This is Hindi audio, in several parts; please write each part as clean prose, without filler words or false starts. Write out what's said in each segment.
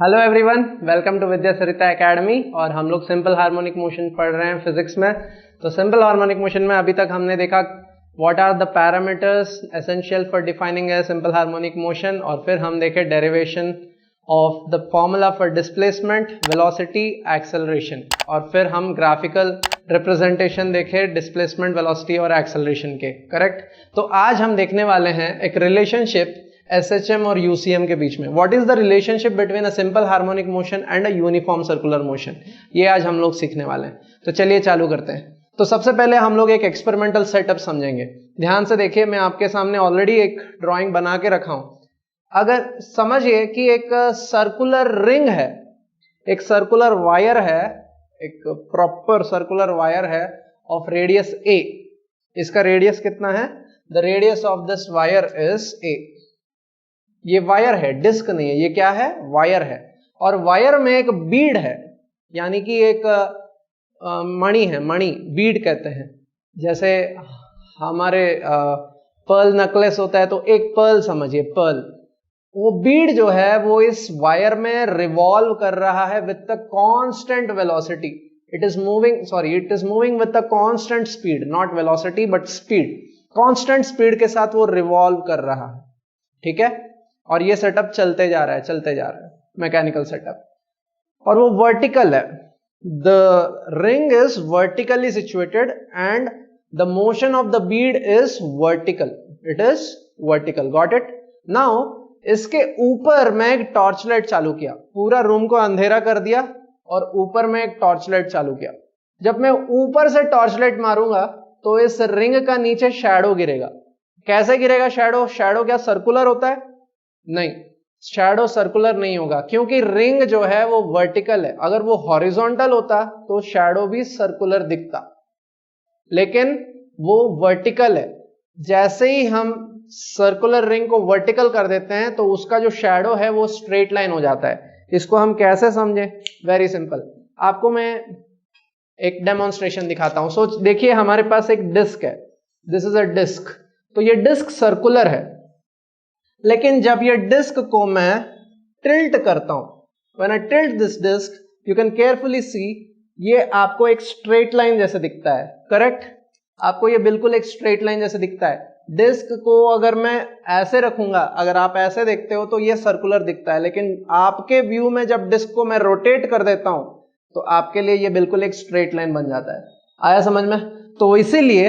Hello everyone, welcome to Vidya Sarita academy. और हम लोग सिंपल हार्मोनिक मोशन पढ़ रहे हैं फिजिक्स में। तो सिंपल हार्मोनिक मोशन में अभी तक हमने देखा what are the parameters essential for defining a simple harmonic motion, और फिर हम देखे derivation of the formula for displacement, velocity, acceleration, और फिर हम ग्राफिकल रिप्रेजेंटेशन देखे डिस्प्लेसमेंट, वेलोसिटी और एक्सेलरेशन के। करेक्ट। तो आज हम देखने वाले हैं एक रिलेशनशिप SHM और UCM के बीच में। What is the relationship between a simple harmonic motion and a uniform circular motion, ये आज हम लोग सीखने वाले हैं। तो चलिए चालू करते हैं। तो सबसे पहले हम लोग एक एक्सपेरिमेंटल सेटअप समझेंगे। ध्यान से देखिए, मैं आपके सामने ऑलरेडी एक ड्राइंग बना के रखा हूं। अगर समझिए कि एक सर्कुलर रिंग है, एक सर्कुलर वायर है, एक प्रॉपर सर्कुलर वायर है ऑफ रेडियस A। इसका रेडियस कितना है? The radius of this wire is A। ये वायर है, डिस्क नहीं है। ये क्या है? वायर है। और वायर में एक बीड है, यानी कि एक मणि है। मणि, बीड कहते हैं। जैसे हमारे पर्ल नेकलेस होता है, तो एक पर्ल समझिए, पर्ल। वो बीड जो है वो इस वायर में रिवॉल्व कर रहा है with the constant velocity. It is moving with the constant speed, not velocity but speed. Constant speed के साथ वो रिवॉल्व कर रहा है। ठीक है। और ये सेटअप चलते जा रहा है मैकेनिकल सेटअप। और वो वर्टिकल है। The ring is vertically situated and the motion of the bead is vertical. It is vertical. Got it? Now इसके ऊपर मैं एक टॉर्च लाइट चालू किया, पूरा रूम को अंधेरा कर दिया और ऊपर में एक टॉर्च लाइट चालू किया। जब मैं ऊपर से टॉर्च लाइट मारूंगा तो इस रिंग का नीचे शैडो गिरेगा। कैसे गिरेगा शैडो? शैडो क्या सर्कुलर होता है? नहीं, शैडो सर्कुलर नहीं होगा, क्योंकि रिंग जो है वो वर्टिकल है। अगर वो हॉरिजॉन्टल होता तो शैडो भी सर्कुलर दिखता, लेकिन वो वर्टिकल है। जैसे ही हम सर्कुलर रिंग को वर्टिकल कर देते हैं तो उसका जो शैडो है वो स्ट्रेट लाइन हो जाता है। इसको हम कैसे समझें? Very simple. आपको मैं एक डेमोन्स्ट्रेशन दिखाता हूं। सोच देखिए, हमारे पास एक डिस्क है। This is a disc. तो ये डिस्क सर्कुलर है, लेकिन जब ये डिस्क को मैं टिल्ट करता हूं, when I tilt this disc, you can carefully see, ये आपको एक स्ट्रेट लाइन जैसे दिखता है। करेक्ट? आपको ये बिल्कुल एक स्ट्रेट लाइन जैसे दिखता है। डिस्क को अगर मैं ऐसे रखूंगा, अगर आप ऐसे देखते हो तो ये सर्कुलर दिखता है, लेकिन आपके व्यू में जब डिस्क को मैं रोटेट कर देता हूं तो आपके लिए ये बिल्कुल एक स्ट्रेट लाइन बन जाता है। आया समझ में? तो इसीलिए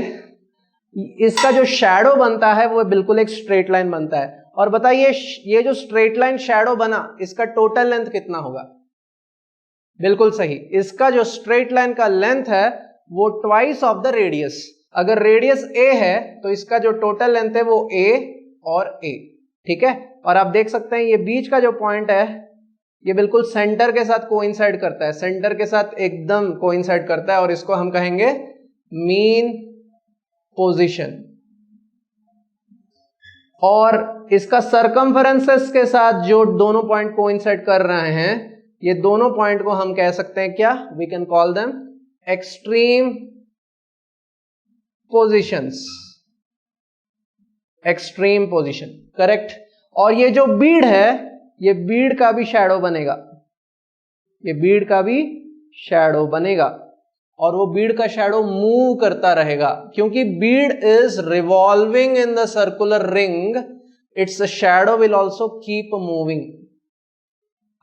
इसका जो शैडो बनता है वो बिल्कुल एक स्ट्रेट लाइन बनता है। और बताइए, ये जो स्ट्रेट लाइन शैडो बना, इसका टोटल लेंथ कितना होगा? बिल्कुल सही, इसका जो स्ट्रेट लाइन का लेंथ है वो ट्वाइस ऑफ द रेडियस। अगर रेडियस a है तो इसका जो टोटल लेंथ है वो a और a। ठीक है। और आप देख सकते हैं ये बीच का जो पॉइंट है ये बिल्कुल सेंटर के साथ कोइंसाइड करता है, सेंटर के साथ एकदम कोइंसाइड करता है, और इसको हम कहेंगे मीन पोजीशन। और इसका सरकमफेरेंसेस के साथ जो दोनों पॉइंट कोइंसाइड कर रहे हैं, ये दोनों पॉइंट को हम कह सकते हैं क्या? We can call them extreme positions. Extreme position. Correct. और ये जो बीड है, ये बीड का भी शैडो बनेगा। ये बीड का भी शैडो बनेगा, और वो बीड का शैडो मूव करता रहेगा, क्योंकि Beed is revolving in the circular ring. It's shadow will also keep moving.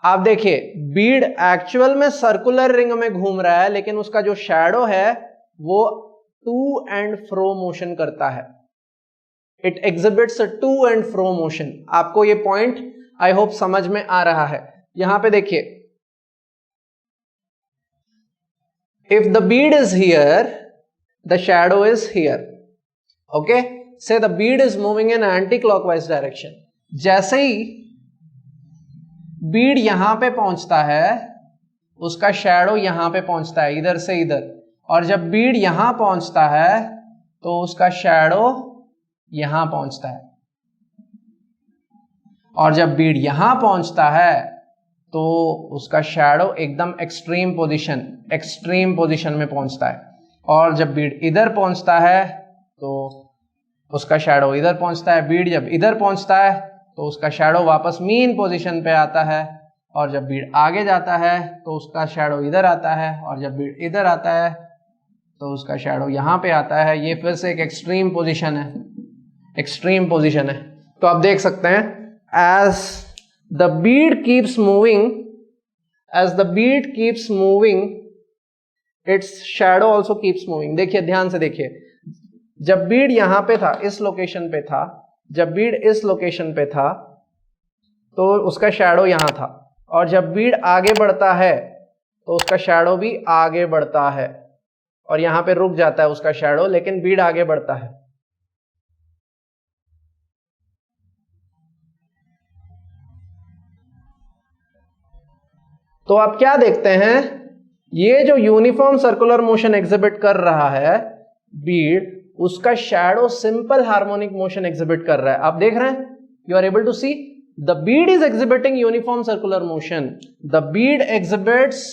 आप देखिए, बीड एक्चुअल में सर्कुलर रिंग में घूम रहा है, लेकिन उसका जो शैडो है वो टू एंड फ्रो मोशन करता है। It exhibits to and fro motion. आपको ये पॉइंट आई होप समझ में आ रहा है। यहां पे देखिए, if the bead is here, the shadow is here. Okay? Say the bead is moving in anti-clockwise direction. जैसे ही बीड यहां पे पहुंचता है, उसका शैडो यहां पे पहुंचता है, इधर से इधर। और जब बीड यहां पहुंचता है तो उसका शैडो यहां पहुंचता है। और जब बीड यहां पहुंचता है तो उसका शैडो एकदम एक्सट्रीम पोजीशन में पहुंचता है। और जब बीड इधर पहुंचता है तो उसका शैडो इधर पहुंचता है। बीड जब इधर पहुंचता है तो उसका शैडो वापस मीन पोजीशन पे आता है। और जब बीड आगे जाता है तो उसका शैडो इधर आता है, और जब बीड इधर आता है तो उसका शैडो यहाँ पे आता है। ये फिर से एक एक्सट्रीम पोजीशन है, एक्सट्रीम पोजीशन है। तो आप देख सकते हैं as the bead keeps moving, as the bead keeps moving its shadow also keeps moving. देखिए ध्यान से देखिए, जब बीड यहां पे था, इस लोकेशन पे था, जब बीड इस लोकेशन पे था तो उसका शैडो यहां था, और जब बीड आगे बढ़ता है तो उसका शैडो भी आगे बढ़ता है, और यहां पे रुक जाता है उसका शैडो, लेकिन बीड आगे बढ़ता है। तो आप क्या देखते हैं, ये जो यूनिफॉर्म सर्कुलर मोशन एग्जिबिट कर रहा है बीड, उसका shadow simple harmonic motion exhibit कर रहा है। आप देख रहे हैं, you are able to see the bead is exhibiting uniform circular motion, the bead exhibits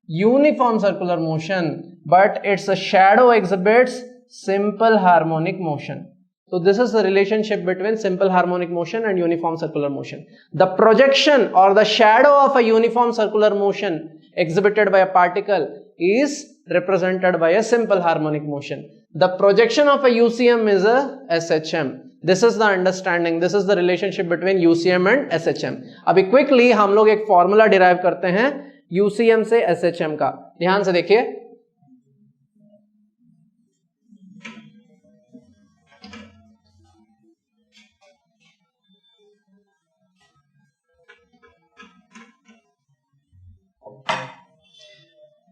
uniform circular motion, but its shadow exhibits simple harmonic motion. So this is the relationship between simple harmonic motion and uniform circular motion. The projection or the shadow of a uniform circular motion exhibited by a particle is represented by a simple harmonic motion. The projection of a UCM is a SHM. This is the understanding, this is the relationship between UCM and SHM. अभी quickly हम लोग एक formula derive करते हैं UCM से SHM का। ध्यान से देखिए,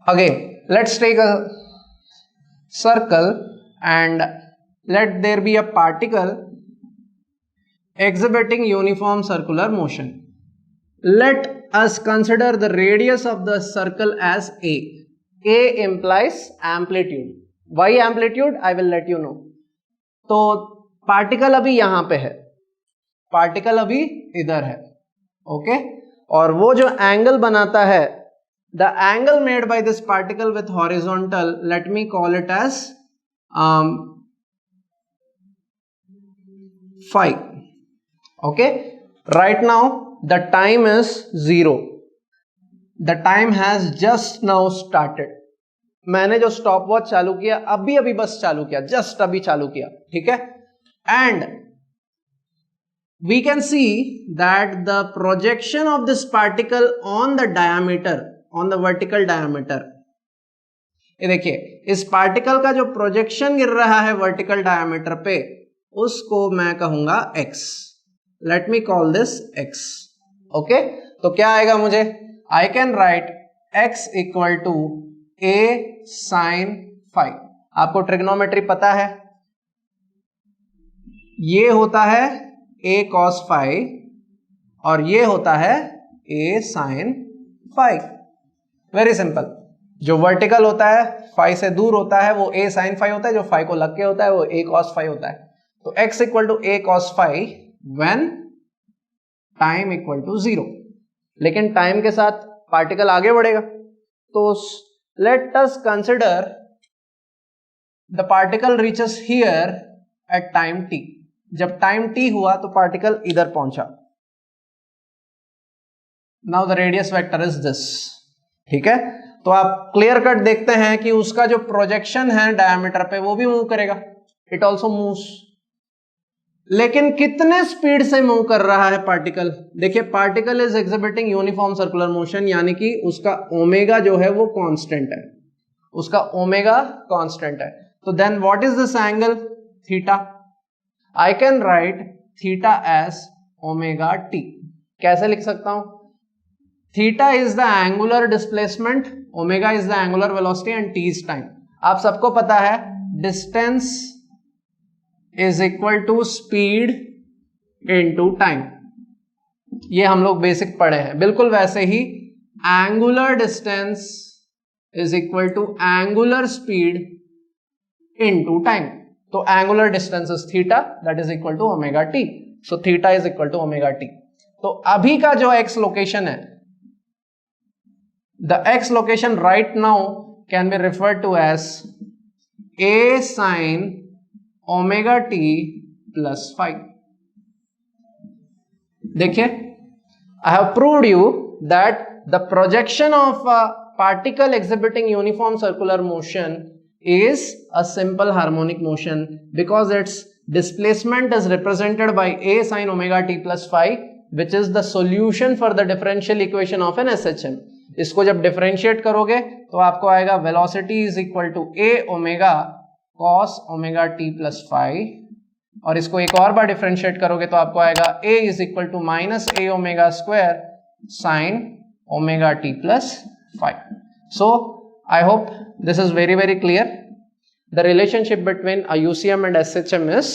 again let's take a circle and let there be a particle exhibiting uniform circular motion. Let us consider the radius of the circle as a. A implies amplitude. Why amplitude? I will let you know. तो पार्टिकल अभी यहां पे है, पार्टिकल अभी इधर है, ओके, और वो जो एंगल बनाता है, the angle made by this particle with horizontal, let me call it as phi. Okay, right now the time is 0, the time has just now started. मैंने जो स्टॉप वॉच चालू किया अभी बस चालू किया, जस्ट अभी चालू किया, ठीक है, and we can see that the projection of this particle on the diameter, on the vertical diameter, ये देखिए इस पार्टिकल का जो प्रोजेक्शन गिर रहा है वर्टिकल डायमीटर पे, उसको मैं कहूंगा x. Let me call this x. Okay, तो क्या आएगा मुझे, I can write x equal to a sin phi. आपको ट्रिग्नोमेट्री पता है, ये होता है a cos phi और ये होता है a sin phi. Very simple, जो वर्टिकल होता है फाई से दूर होता है वो a sin phi होता है, जो फाई को लग के होता है वो a cos phi होता है. तो x equal to a cos phi when time equal to 0. लेकिन टाइम के साथ पार्टिकल आगे बढ़ेगा, तो let us consider the particle reaches here at time t. जब टाइम t हुआ तो पार्टिकल इधर पहुंचा. Now the radius vector is this. ठीक है, तो आप क्लियर कट देखते हैं कि उसका जो प्रोजेक्शन है डायमीटर पे वो भी मूव करेगा, इट ऑल्सो मूव्स. लेकिन कितने स्पीड से मूव कर रहा है पार्टिकल, देखिए particle is exhibiting uniform circular motion, यानी कि उसका ओमेगा जो है वो कांस्टेंट है, उसका ओमेगा कांस्टेंट है. तो then what is this angle theta. I can write theta as omega t. कैसे लिख सकता हूं, theta is the angular displacement, omega is the angular velocity and t is time. आप सबको पता है distance is equal to speed into time, ये हम लोग बेसिक पढ़े हैं. बिल्कुल वैसे ही angular distance is equal to angular speed into time. तो angular distance is theta, that is equal to omega t. So theta is equal to omega t. तो अभी का जो एक्स लोकेशन है, the x location right now can be referred to as a sin omega t plus 5. देखिए, I have proved you that the projection of a particle exhibiting uniform circular motion is a simple harmonic motion because its displacement is represented by a sin omega t plus phi, which is the solution for the differential equation of an SHM. इसको जब डिफरेंशिएट करोगे तो आपको आएगा velocity is equal to a omega cos omega t plus phi, और इसको एक और बार डिफरेंशिएट करोगे तो आपको आएगा a is equal to minus a omega square sine omega t plus phi. So I hope this is very clear. The relationship between a UCM and SHM is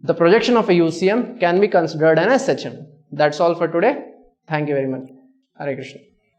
the projection of a UCM can be considered an SHM. That's all for today. Thank you very much. Hare Krishna.